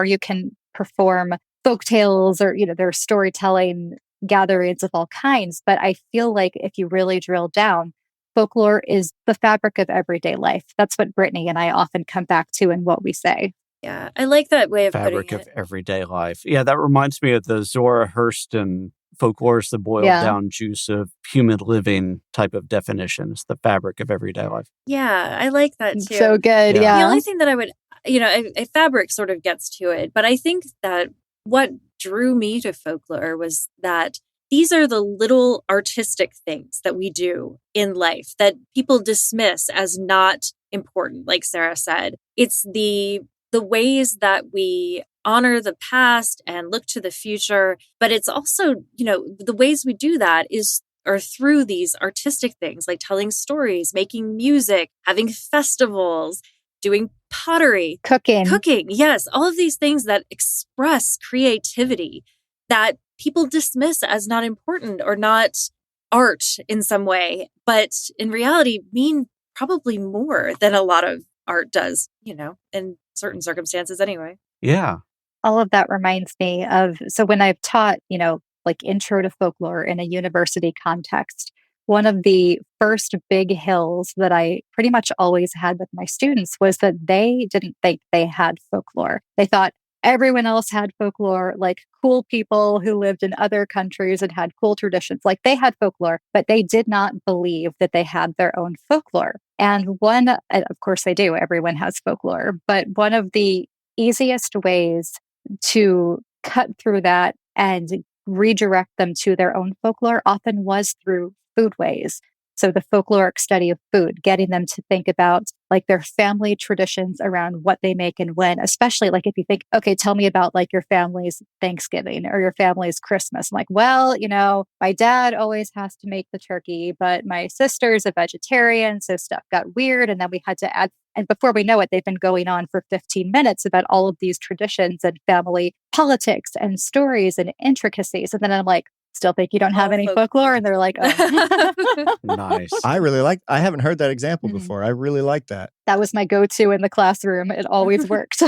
You can perform folk tales or, there's storytelling gatherings of all kinds. But I feel like if you really drill down, folklore is the fabric of everyday life. That's what Brittany and I often come back to in what we say. Yeah, I like that way of fabric putting it. Of everyday life. Yeah, that reminds me of the Zora Hurston folklore is the boiled down juice of human living type of definition. It's the fabric of everyday life. Yeah, I like that too. So good, yeah. The only thing that I would, a fabric sort of gets to it, but I think that what drew me to folklore was that these are the little artistic things that we do in life that people dismiss as not important, like Sara said. It's the ways that we honor the past and look to the future, but it's also, the ways we do that are through these artistic things like telling stories, making music, having festivals, doing pottery, cooking. Yes. All of these things that express creativity that people dismiss as not important or not art in some way, but in reality mean probably more than a lot of art does, in certain circumstances anyway. Yeah. All of that reminds me of, so when I've taught, like intro to folklore in a university context, one of the first big hills that I pretty much always had with my students was that they didn't think they had folklore. They thought everyone else had folklore, like cool people who lived in other countries and had cool traditions. Like they had folklore, but they did not believe that they had their own folklore. And of course they do, everyone has folklore, but one of the easiest ways to cut through that and redirect them to their own folklore often was through foodways. So the folkloric study of food, getting them to think about like their family traditions around what they make and when, especially like if you think, okay, tell me about like your family's Thanksgiving or your family's Christmas. I'm like, well, my dad always has to make the turkey, but my sister's a vegetarian. So stuff got weird. And then we had to add, and before we know it, they've been going on for 15 minutes about all of these traditions and family politics and stories and intricacies. And then I'm like, still think you don't have any folklore? And they're like, oh. Nice. I haven't heard that example before. I really like that. That was my go-to in the classroom. It always worked.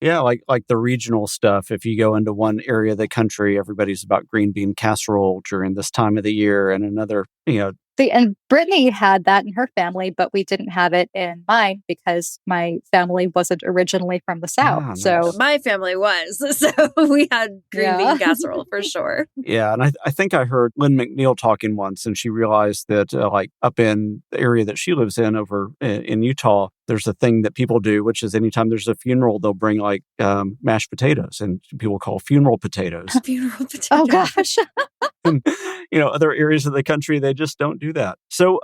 Yeah, like the regional stuff. If you go into one area of the country, everybody's about green bean casserole during this time of the year, and another, See, and Brittany had that in her family, but we didn't have it in mine because my family wasn't originally from the South. Nice. So my family was. So we had green bean casserole for sure. Yeah. And I think I heard Lynn McNeil talking once, and she realized that like up in the area that she lives in over in Utah, There's a thing that people do, which is anytime there's a funeral, they'll bring like mashed potatoes, and people call funeral potatoes. Funeral potatoes. Oh gosh. And, other areas of the country, they just don't do that. So,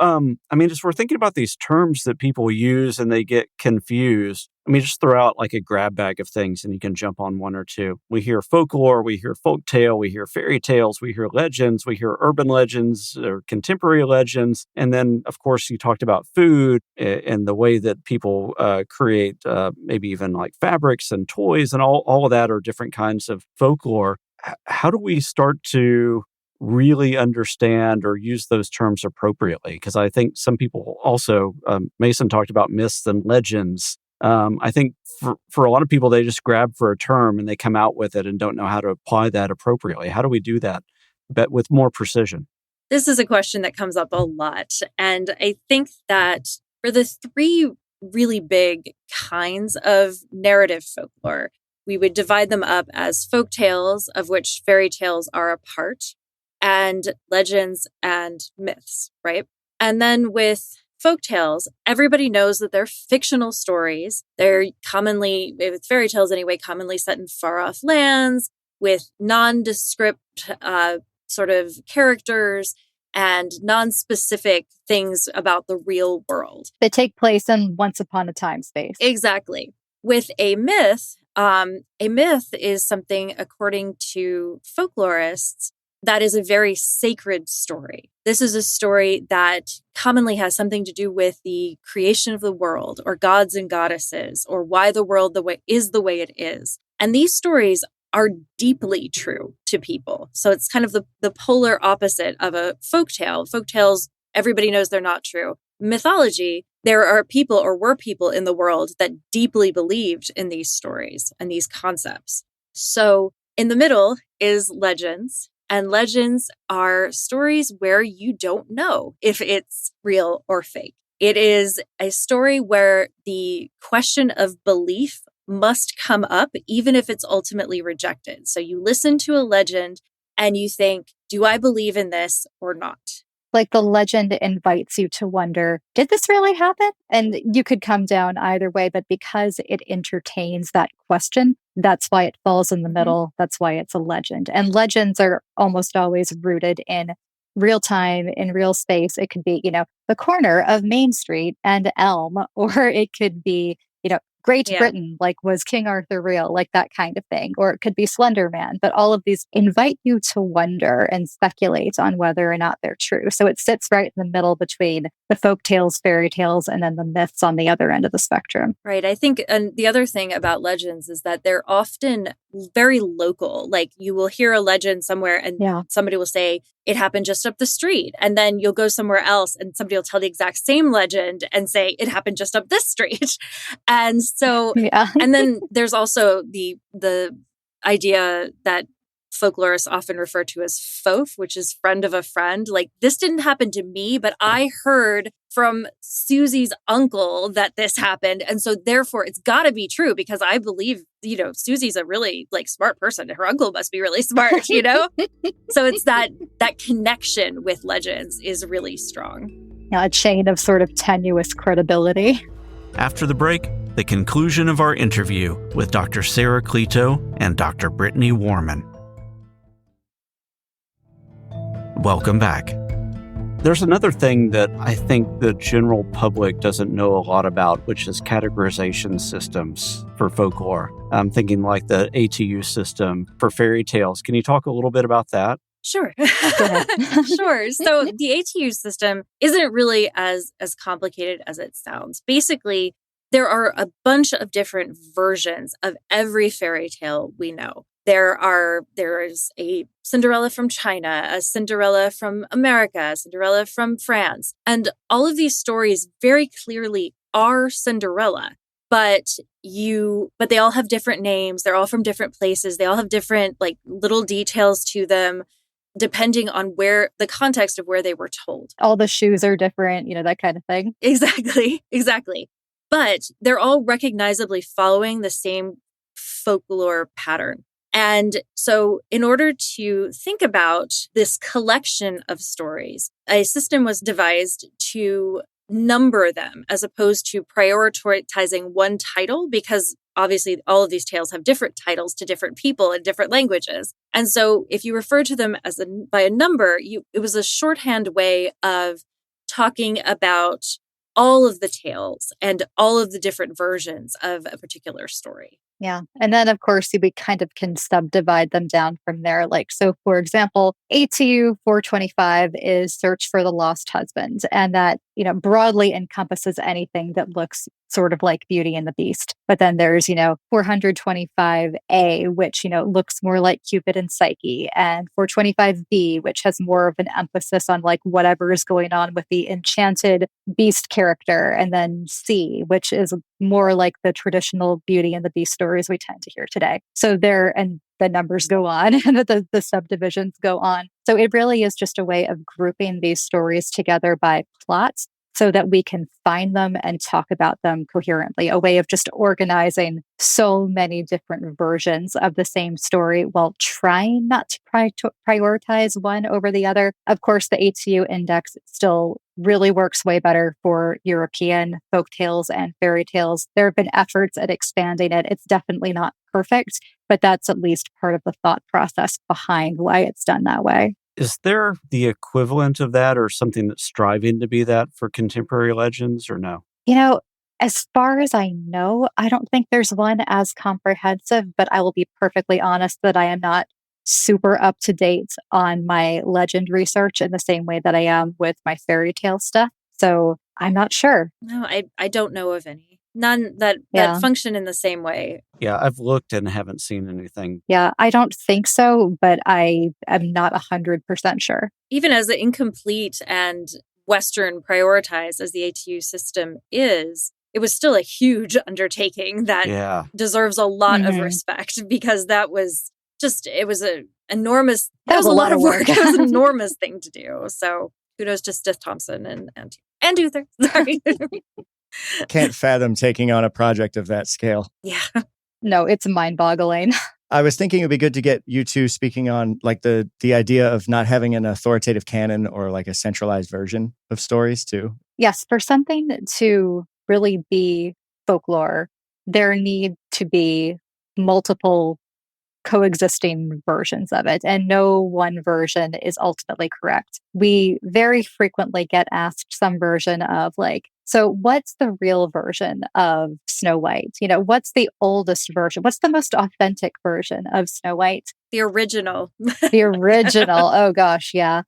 just we're thinking about these terms that people use and they get confused. Just throw out like a grab bag of things and you can jump on one or two. We hear folklore, we hear folktale, we hear fairy tales, we hear legends, we hear urban legends or contemporary legends. And then, of course, you talked about food and the way that people create maybe even like fabrics and toys, and all of that are different kinds of folklore. How do we start to really understand or use those terms appropriately? Because I think some people also, Mason talked about myths and legends. I think for a lot of people, they just grab for a term and they come out with it and don't know how to apply that appropriately. How do we do that, but with more precision? This is a question that comes up a lot. And I think that for the three really big kinds of narrative folklore, we would divide them up as folk tales, of which fairy tales are a part, and legends and myths, right? And then with folk tales, everybody knows that they're fictional stories. They're commonly, with fairy tales anyway, commonly set in far-off lands with nondescript sort of characters and non-specific things about the real world. They take place in once upon a time space. Exactly. With a myth is something, according to folklorists, that is a very sacred story. This is a story that commonly has something to do with the creation of the world, or gods and goddesses, or why the world is the way it is. And these stories are deeply true to people. So it's kind of the polar opposite of a folktale. Folktales, everybody knows they're not true. Mythology, there are people or were people in the world that deeply believed in these stories and these concepts. So in the middle is legends. And legends are stories where you don't know if it's real or fake. It is a story where the question of belief must come up, even if it's ultimately rejected. So you listen to a legend and you think, do I believe in this or not? Like the legend invites you to wonder, did this really happen? And you could come down either way, but because it entertains that question, that's why it falls in the middle. That's why it's a legend. And legends are almost always rooted in real time, in real space. It could be, the corner of Main Street and Elm, or it could be, Great Britain, like was King Arthur real, like that kind of thing. Or it could be Slender Man. But all of these invite you to wonder and speculate on whether or not they're true. So it sits right in the middle between the folk tales, fairy tales, and then the myths on the other end of the spectrum. Right. I think, and the other thing about legends is that they're often very local. Like you will hear a legend somewhere and somebody will say, it happened just up the street. And then you'll go somewhere else and somebody will tell the exact same legend and say, it happened just up this street. And so, and then there's also the idea that folklorists often refer to as fof, which is friend of a friend. Like, this didn't happen to me, but I heard from Susie's uncle that this happened. And so therefore it's got to be true because I believe, Susie's a really smart person. Her uncle must be really smart, So it's that connection with legends is really strong. A chain of sort of tenuous credibility. After the break, the conclusion of our interview with Dr. Sara Cleto and Dr. Brittany Warman. Welcome back. There's another thing that I think the general public doesn't know a lot about, which is categorization systems for folklore. I'm thinking like the ATU system for fairy tales. Can you talk a little bit about that? Sure. Sure. So the ATU system isn't really as complicated as it sounds. Basically, there are a bunch of different versions of every fairy tale we know. There is a Cinderella from China, a Cinderella from America, a Cinderella from France. And all of these stories very clearly are Cinderella, but they all have different names. They're all from different places. They all have different little details to them, depending on where the context of where they were told. All the shoes are different, that kind of thing. Exactly. But they're all recognizably following the same folklore pattern. And so in order to think about this collection of stories, a system was devised to number them as opposed to prioritizing one title, because obviously all of these tales have different titles to different people in different languages. And so if you refer to them as by a number, it was a shorthand way of talking about all of the tales and all of the different versions of a particular story. Yeah. And then, of course, we kind of can subdivide them down from there. Like, so for example, ATU 425 is Search for the Lost Husband. And that, broadly encompasses anything that looks sort of like Beauty and the Beast. But then there's, 425A, which, looks more like Cupid and Psyche, and 425B, which has more of an emphasis on like whatever is going on with the enchanted beast character. And then C, which is more like the traditional Beauty and the Beast stories we tend to hear today. So and the numbers go on and the subdivisions go on. So it really is just a way of grouping these stories together by plots so that we can find them and talk about them coherently, a way of just organizing so many different versions of the same story while trying not to prioritize one over the other. Of course, the ATU index still really works way better for European folktales and fairy tales. There have been efforts at expanding it. It's definitely not perfect, but that's at least part of the thought process behind why it's done that way. Is there the equivalent of that or something that's striving to be that for contemporary legends or no? As far as I know, I don't think there's one as comprehensive, but I will be perfectly honest that I am not super up to date on my legend research in the same way that I am with my fairy tale stuff. So I'm not sure. No, I don't know of any. None that function in the same way. Yeah, I've looked and haven't seen anything. Yeah, I don't think so, but I am not 100% sure. Even as incomplete and Western prioritized as the ATU system is, it was still a huge undertaking that deserves a lot of respect, because that was just, it was a enormous, that was a lot of work. It was an enormous thing to do. So kudos to Stith Thompson and Uther. Sorry. Can't fathom taking on a project of that scale. Yeah. No, it's mind-boggling. I was thinking it would be good to get you two speaking on like the idea of not having an authoritative canon or like a centralized version of stories too. Yes, for something to really be folklore, there need to be multiple coexisting versions of it, and no one version is ultimately correct. We very frequently get asked some version of like, so what's the real version of Snow White? What's the oldest version? What's the most authentic version of Snow White? The original. The original. Oh gosh, yeah.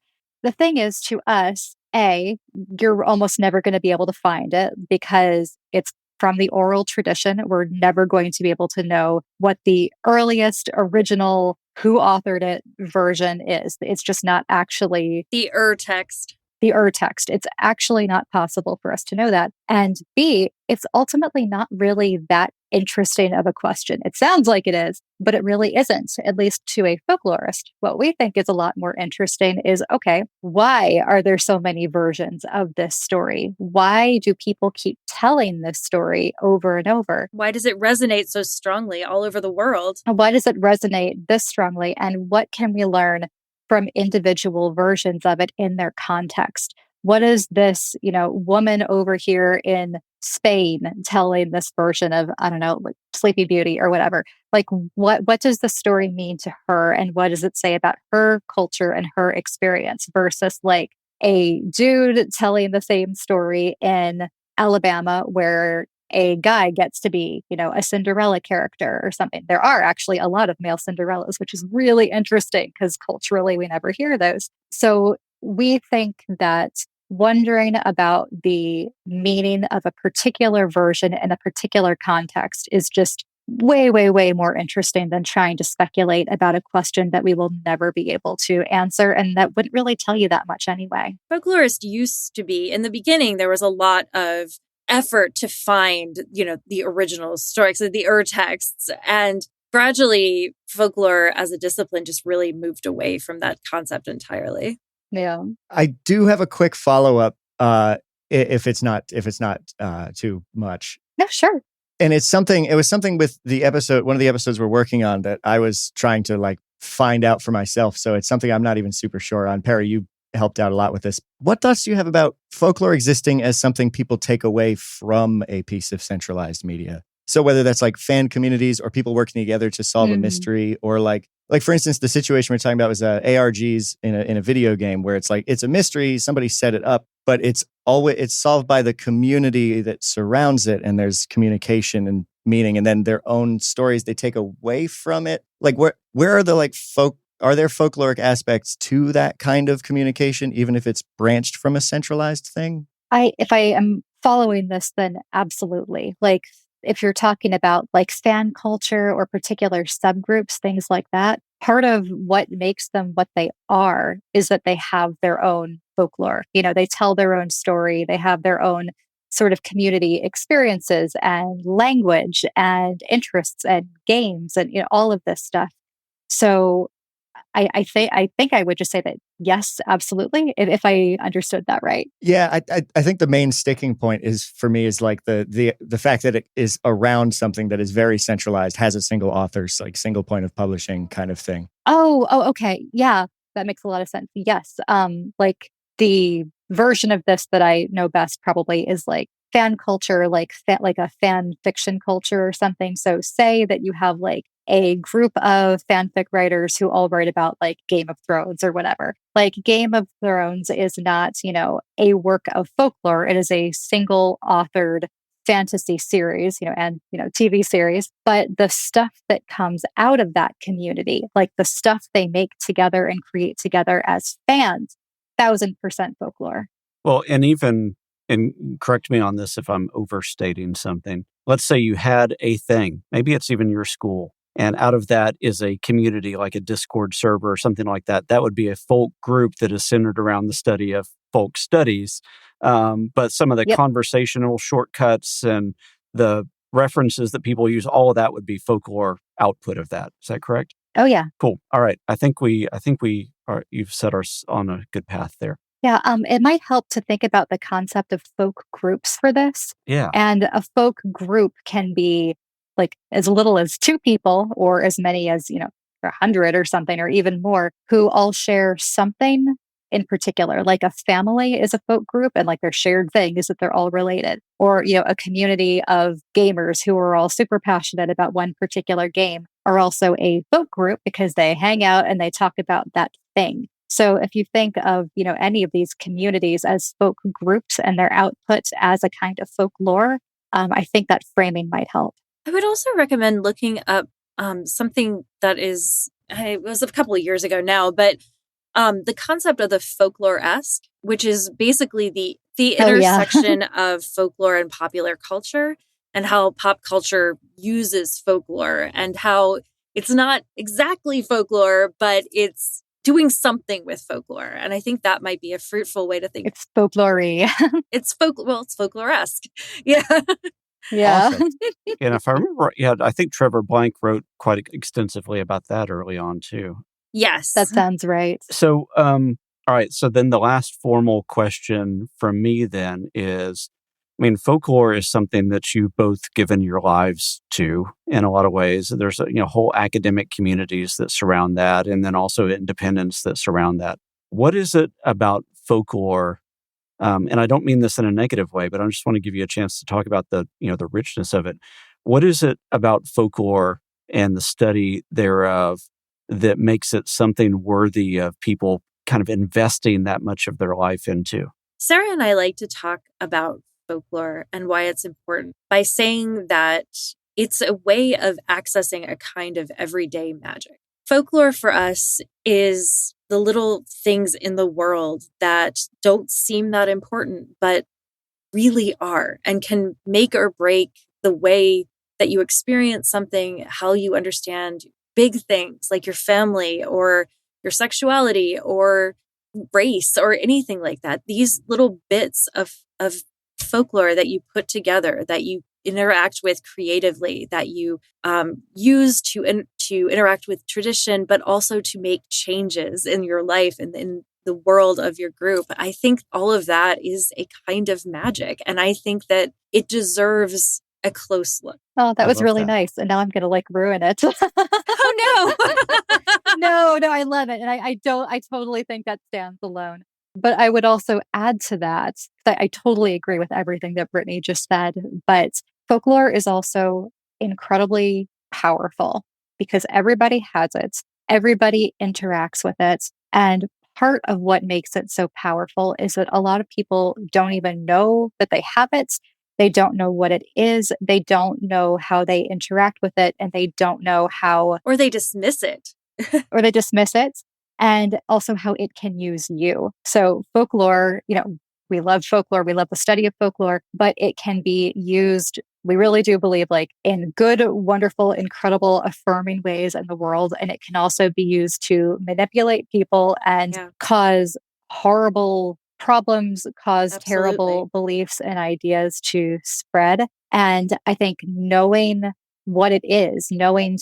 The thing is, to us, you're almost never going to be able to find it because it's from the oral tradition. We're never going to be able to know what the earliest original, who authored it version is. It's just not actually the text. The text. It's actually not possible for us to know that. And B, it's ultimately not really that interesting of a question. It sounds like it is, but it really isn't, at least to a folklorist. What we think is a lot more interesting is, okay, why are there so many versions of this story? Why do people keep telling this story over and over? Why does it resonate so strongly all over the world? Why does it resonate this strongly? And what can we learn from individual versions of it in their context? What is this, woman over here in Spain telling this version of, I don't know, like Sleepy Beauty or whatever? Like, what does the story mean to her? And what does it say about her culture and her experience versus like a dude telling the same story in Alabama where a guy gets to be, a Cinderella character or something. There are actually a lot of male Cinderellas, which is really interesting because culturally we never hear those. So we think that wondering about the meaning of a particular version in a particular context is just way, way, way more interesting than trying to speculate about a question that we will never be able to answer and that wouldn't really tell you that much anyway. Folklorists used to be, in the beginning, there was a lot of effort to find, the original stories, so the texts. And gradually, folklore as a discipline just really moved away from that concept entirely. Yeah. I do have a quick follow-up, if it's not too much. No, sure. And it was something with one of the episodes we're working on that I was trying to like find out for myself. So it's something I'm not even super sure on. Perry, you helped out a lot with this. What thoughts do you have about folklore existing as something people take away from a piece of centralized media? So whether that's like fan communities or people working together to solve a mystery, or like for instance, the situation we're talking about was ARGs in a video game where it's like, it's a mystery, somebody set it up, but it's solved by the community that surrounds it, and there's communication and meaning, and then their own stories they take away from it. Like where are the are there folkloric aspects to that kind of communication, even if it's branched from a centralized thing? If I am following this, then absolutely. Like, if you're talking about like fan culture or particular subgroups, things like that, part of what makes them what they are is that they have their own folklore. They tell their own story. They have their own sort of community experiences and language and interests and games and all of this stuff. So I think I would just say that yes, absolutely, if I understood that right. Yeah, I think the main sticking point is for me is like the fact that it is around something that is very centralized, has a single author's like single point of publishing kind of thing. Oh, okay, yeah, that makes a lot of sense. Yes, like the version of this that I know best probably is like fan culture, like a fan fiction culture or something. So say that you have like a group of fanfic writers who all write about like Game of Thrones or whatever. Like Game of Thrones is not, a work of folklore. It is a single authored fantasy series, and, TV series. But the stuff that comes out of that community, like the stuff they make together and create together as fans, 1,000% folklore. Well, and correct me on this if I'm overstating something. Let's say you had a thing, maybe it's even your school, and out of that is a community like a Discord server or something like that. That would be a folk group that is centered around the study of folk studies. But some of the conversational shortcuts and the references that people use, all of that would be folklore output of that. Is that correct? Oh, yeah. Cool. All right. I think we are. You've set us on a good path there. Yeah, it might help to think about the concept of folk groups for this. Yeah. And a folk group can be like as little as 2 people or as many as, 100 or something, or even more, who all share something in particular. Like a family is a folk group, and like their shared thing is that they're all related. Or, a community of gamers who are all super passionate about one particular game are also a folk group because they hang out and they talk about that thing. So if you think of, any of these communities as folk groups and their output as a kind of folklore, I think that framing might help. I would also recommend looking up something that it was a couple of years ago now, but the concept of the folklore-esque, which is basically the intersection of folklore and popular culture, and how pop culture uses folklore, and how it's not exactly folklore, but it's doing something with folklore. And I think that might be a fruitful way to think. It's folklore-y. It's folklore-esque. Yeah. Yeah. Awesome. And if I remember, I think Trevor Blank wrote quite extensively about that early on too. Yes. That sounds right. So, all right. So then the last formal question from me then is, folklore is something that you've both given your lives to in a lot of ways. There's whole academic communities that surround that, and then also independents that surround that. What is it about folklore? And I don't mean this in a negative way, but I just want to give you a chance to talk about the richness of it. What is it about folklore and the study thereof that makes it something worthy of people kind of investing that much of their life into? Sara and I like to talk about folklore and why it's important by saying that it's a way of accessing a kind of everyday magic. Folklore for us is the little things in the world that don't seem that important, but really are, and can make or break the way that you experience something, how you understand big things like your family or your sexuality or race or anything like that. These little bits of folklore that you put together, that you interact with creatively, that you use to interact with tradition, but also to make changes in your life and in the world of your group. I think all of that is a kind of magic. And I think that it deserves a close look. Oh, that was really nice. And now I'm going to ruin it. Oh, no. No, I love it. And I totally think that stands alone. But I would also add to that, I totally agree with everything that Brittany just said, but folklore is also incredibly powerful because everybody has it. Everybody interacts with it. And part of what makes it so powerful is that a lot of people don't even know that they have it. They don't know what it is. They don't know how they interact with it. And they don't know how. Or they dismiss it. Or they dismiss it. And also how it can use you. So folklore, we love folklore. We love the study of folklore, but it can be used. We really do believe like in good, wonderful, incredible, affirming ways in the world. And it can also be used to manipulate people and cause horrible problems, cause terrible beliefs and ideas to spread. And I think knowing what it is, knowing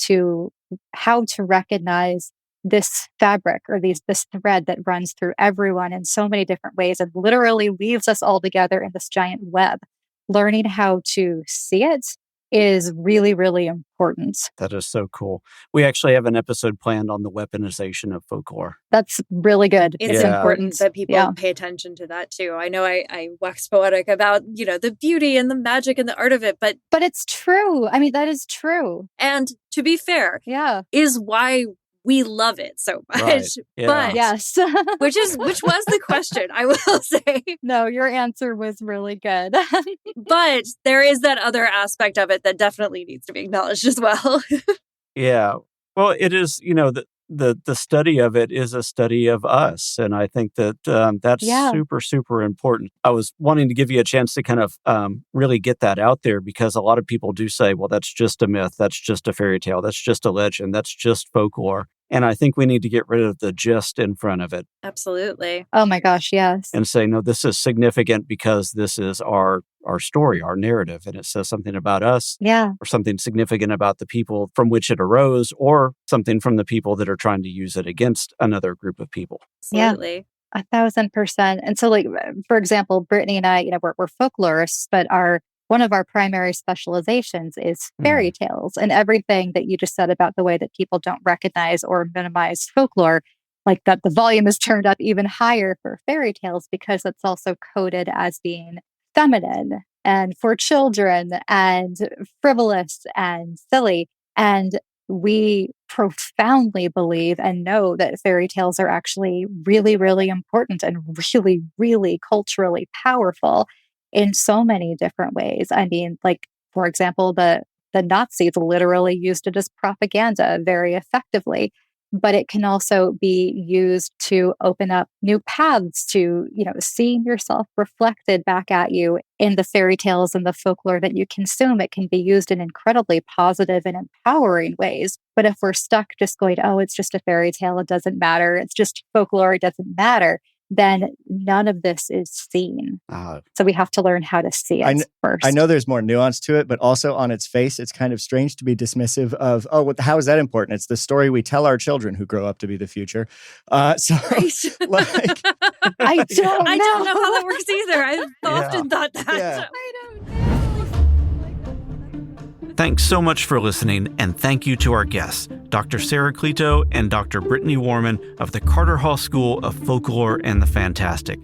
how to recognize this fabric or this thread that runs through everyone in so many different ways and literally weaves us all together in this giant web. Learning how to see it is really, really important. That is so cool. We actually have an episode planned on the weaponization of folklore. That's really good. It's important that people pay attention to that too. I know I wax poetic about, the beauty and the magic and the art of it, but it's true. I mean, that is true. And to be fair, is why we love it so much. Right. Yeah. But yes, which was the question, I will say. No, your answer was really good. But there is that other aspect of it that definitely needs to be acknowledged as well. Yeah. Well, it is, the study of it is a study of us. And I think that that's super, super important. I was wanting to give you a chance to kind of really get that out there because a lot of people do say, well, that's just a myth. That's just a fairy tale. That's just a legend. That's just folklore. And I think we need to get rid of the just in front of it. Absolutely. Oh my gosh, yes. And say, no, this is significant because this is our story, our narrative, and it says something about us, or something significant about the people from which it arose, or something from the people that are trying to use it against another group of people. Absolutely. Yeah, 1,000%. And so, like, for example, Brittany and I, we're folklorists, but one of our primary specializations is fairy tales, and everything that you just said about the way that people don't recognize or minimize folklore, like that the volume is turned up even higher for fairy tales because it's also coded as being feminine and for children and frivolous and silly. And we profoundly believe and know that fairy tales are actually really, really important and really, really culturally powerful in so many different ways. I mean, like, for example, the Nazis literally used it as propaganda very effectively. But it can also be used to open up new paths to, seeing yourself reflected back at you in the fairy tales and the folklore that you consume. It can be used in incredibly positive and empowering ways. But if we're stuck just going, oh, it's just a fairy tale, it doesn't matter, it's just folklore, it doesn't matter, then none of this is seen. So we have to learn how to see it first. I know there's more nuance to it, but also on its face, it's kind of strange to be dismissive of, how is that important? It's the story we tell our children who grow up to be the future. I don't know how that works either. I've often thought that. Yeah. I don't know. Thanks so much for listening, and thank you to our guests, Dr. Sara Cleto and Dr. Brittany Warman of the Carterhaugh School of Folklore and the Fantastic.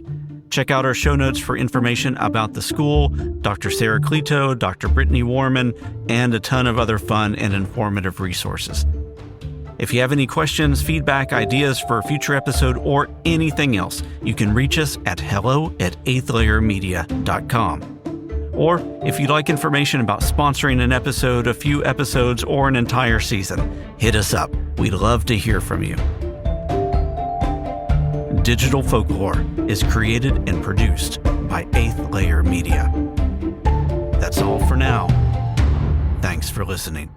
Check out our show notes for information about the school, Dr. Sara Cleto, Dr. Brittany Warman, and a ton of other fun and informative resources. If you have any questions, feedback, ideas for a future episode, or anything else, you can reach us at hello@eighthlayermedia.com. Or if you'd like information about sponsoring an episode, a few episodes, or an entire season, hit us up. We'd love to hear from you. Digital Folklore is created and produced by Eighth Layer Media. That's all for now. Thanks for listening.